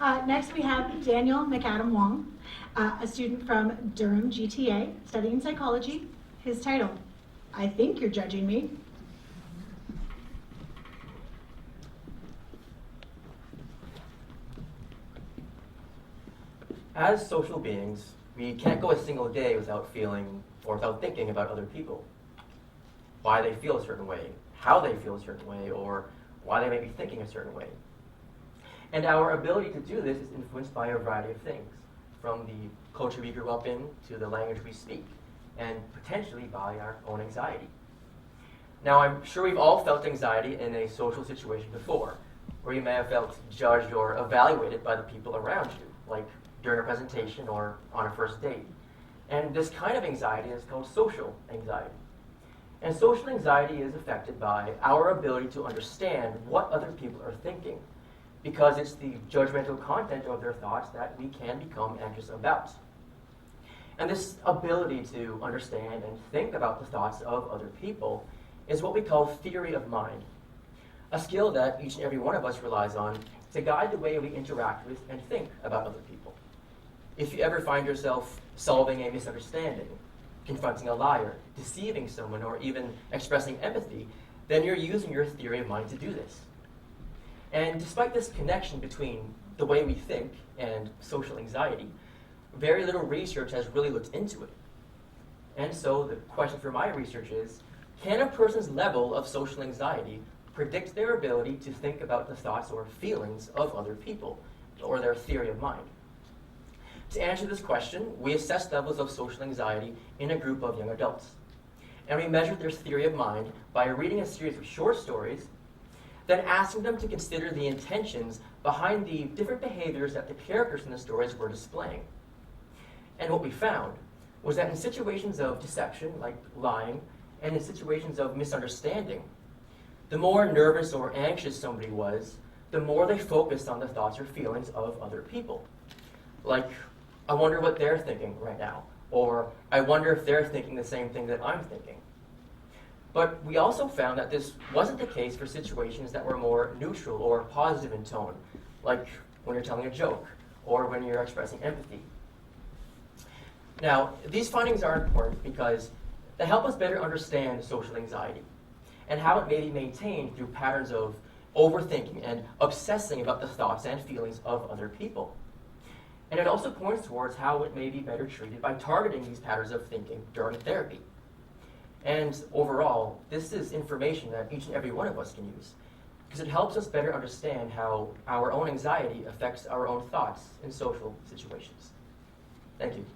Next we have Daniel McAdam-Wong, a student from Durham GTA, studying psychology. His title, I Think You're Judging Me. As social beings, we can't go a single day without feeling or without thinking about other people. Why they feel a certain way, how they feel a certain way, or why they may be thinking a certain way. And our ability to do this is influenced by a variety of things, from the culture we grew up in to the language we speak, and potentially by our own anxiety. Now, I'm sure we've all felt anxiety in a social situation before, where you may have felt judged or evaluated by the people around you, like during a presentation or on a first date. And this kind of anxiety is called social anxiety. And social anxiety is affected by our ability to understand what other people are thinking, because it's the judgmental content of their thoughts that we can become anxious about. And this ability to understand and think about the thoughts of other people is what we call theory of mind, a skill that each and every one of us relies on to guide the way we interact with and think about other people. If you ever find yourself solving a misunderstanding, confronting a liar, deceiving someone, or even expressing empathy, then you're using your theory of mind to do this. And despite this connection between the way we think and social anxiety, very little research has really looked into it. And so the question for my research is, can a person's level of social anxiety predict their ability to think about the thoughts or feelings of other people, or their theory of mind? To answer this question, we assessed levels of social anxiety in a group of young adults. And we measured their theory of mind by reading a series of short stories, then asking them to consider the intentions behind the different behaviors that the characters in the stories were displaying. And what we found was that in situations of deception, like lying, and in situations of misunderstanding, the more nervous or anxious somebody was, the more they focused on the thoughts or feelings of other people. Like, I wonder what they're thinking right now, or I wonder if they're thinking the same thing that I'm thinking. But we also found that this wasn't the case for situations that were more neutral or positive in tone, like when you're telling a joke, or when you're expressing empathy. Now, these findings are important because they help us better understand social anxiety and how it may be maintained through patterns of overthinking and obsessing about the thoughts and feelings of other people. And it also points towards how it may be better treated by targeting these patterns of thinking during therapy. And overall, this is information that each and every one of us can use, because it helps us better understand how our own anxiety affects our own thoughts in social situations. Thank you.